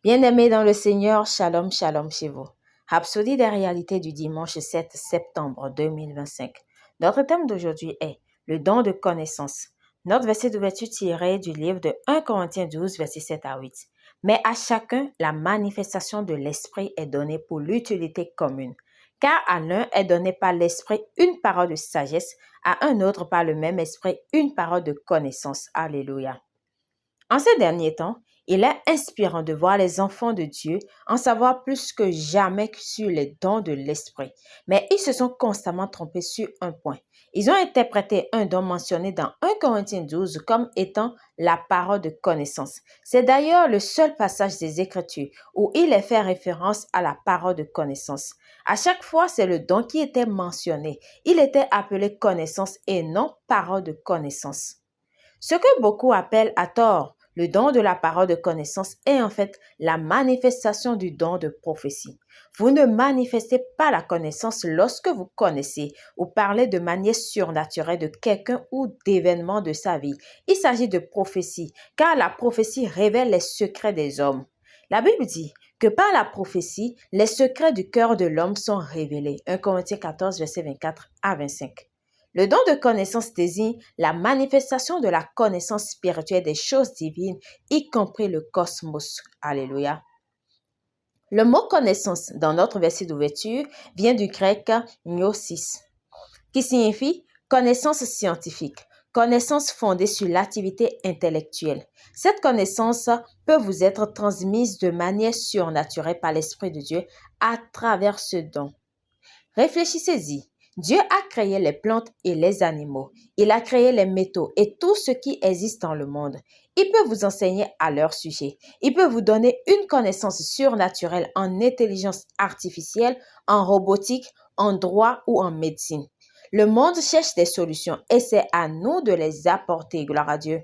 Bien-aimés dans le Seigneur, shalom, shalom chez vous. Rhapsodie des réalités du dimanche 7 septembre 2025. Notre thème d'aujourd'hui est le don de connaissance. Notre verset d'ouverture tiré du livre de 1 Corinthiens 12, versets 7 à 8. Mais à chacun, la manifestation de l'Esprit est donnée pour l'utilité commune. Car à l'un est donné par l'Esprit une parole de sagesse, à un autre par le même Esprit une parole de connaissance. Alléluia. En ces derniers temps, il est inspirant de voir les enfants de Dieu en savoir plus que jamais sur les dons de l'Esprit. Mais ils se sont constamment trompés sur un point. Ils ont interprété un don mentionné dans 1 Corinthiens 12 comme étant la parole de connaissance. C'est d'ailleurs le seul passage des Écritures où il est fait référence à la parole de connaissance. À chaque fois, c'est le don qui était mentionné. Il était appelé connaissance et non parole de connaissance. Ce que beaucoup appellent à tort le don de la parole de connaissance est en fait la manifestation du don de prophétie. Vous ne manifestez pas la connaissance lorsque vous connaissez ou parlez de manière surnaturelle de quelqu'un ou d'événements de sa vie. Il s'agit de prophétie, car la prophétie révèle les secrets des hommes. La Bible dit que par la prophétie, les secrets du cœur de l'homme sont révélés. 1 Corinthiens 14, verset 24 à 25. Le don de connaissance désigne la manifestation de la connaissance spirituelle des choses divines, y compris le cosmos. Alléluia. Le mot connaissance dans notre verset d'ouverture vient du grec gnosis, qui signifie connaissance scientifique, connaissance fondée sur l'activité intellectuelle. Cette connaissance peut vous être transmise de manière surnaturelle par l'Esprit de Dieu à travers ce don. Réfléchissez-y. Dieu a créé les plantes et les animaux. Il a créé les métaux et tout ce qui existe dans le monde. Il peut vous enseigner à leur sujet. Il peut vous donner une connaissance surnaturelle en intelligence artificielle, en robotique, en droit ou en médecine. Le monde cherche des solutions et c'est à nous de les apporter. Gloire à Dieu.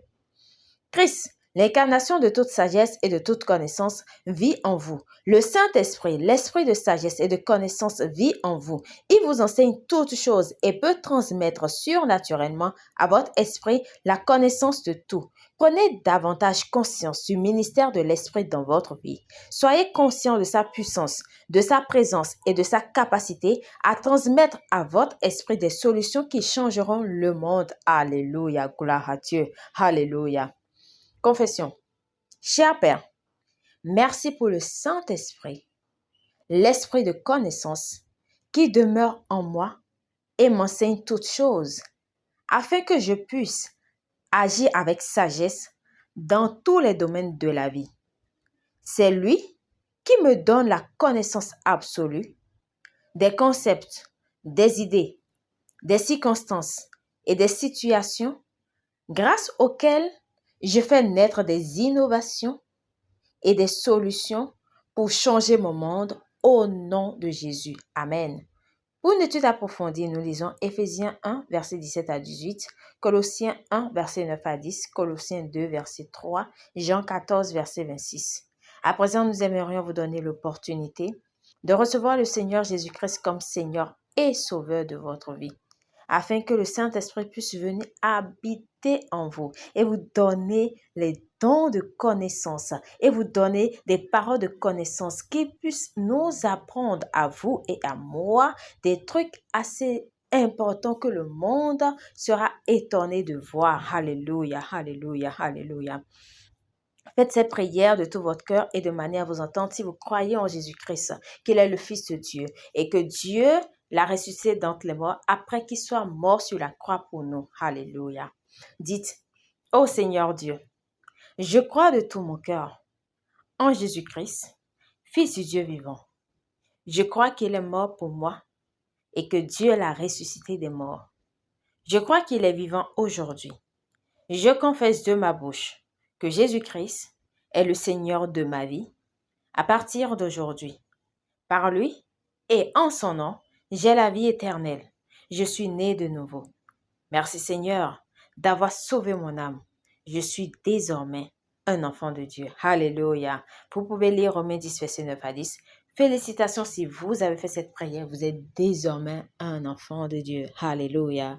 Christ, l'incarnation de toute sagesse et de toute connaissance, vit en vous. Le Saint-Esprit, l'Esprit de sagesse et de connaissance vit en vous. Il vous enseigne toutes choses et peut transmettre surnaturellement à votre esprit la connaissance de tout. Prenez davantage conscience du ministère de l'Esprit dans votre vie. Soyez conscient de sa puissance, de sa présence et de sa capacité à transmettre à votre esprit des solutions qui changeront le monde. Alléluia, gloire à Dieu. Alléluia. Confession. Cher Père, merci pour le Saint-Esprit, l'Esprit de connaissance qui demeure en moi et m'enseigne toutes choses, afin que je puisse agir avec sagesse dans tous les domaines de la vie. C'est lui qui me donne la connaissance absolue des concepts, des idées, des circonstances et des situations grâce auxquelles je fais naître des innovations et des solutions pour changer mon monde au nom de Jésus. Amen. Pour une étude approfondie, nous lisons Éphésiens 1, verset 17 à 18, Colossiens 1, verset 9 à 10, Colossiens 2, verset 3, Jean 14, verset 26. À présent, nous aimerions vous donner l'opportunité de recevoir le Seigneur Jésus-Christ comme Seigneur et Sauveur de votre vie, afin que le Saint-Esprit puisse venir habiter en vous et vous donner les dons de connaissance et vous donner des paroles de connaissance qui puissent nous apprendre à vous et à moi des trucs assez importants que le monde sera étonné de voir. Alléluia, alléluia, alléluia. Faites cette prière de tout votre cœur et de manière à vous entendre si vous croyez en Jésus-Christ, qu'il est le Fils de Dieu et que Dieu l'a ressuscité d'entre les morts après qu'il soit mort sur la croix pour nous. Alléluia. Dites, ô Seigneur Dieu, je crois de tout mon cœur en Jésus-Christ, Fils du Dieu vivant. Je crois qu'il est mort pour moi et que Dieu l'a ressuscité des morts. Je crois qu'il est vivant aujourd'hui. Je confesse de ma bouche que Jésus-Christ est le Seigneur de ma vie à partir d'aujourd'hui. Par lui et en son nom, j'ai la vie éternelle. Je suis né de nouveau. Merci Seigneur d'avoir sauvé mon âme. Je suis désormais un enfant de Dieu. Alléluia. Vous pouvez lire Romains 10, verset 9 à 10. Félicitations si vous avez fait cette prière. Vous êtes désormais un enfant de Dieu. Alléluia.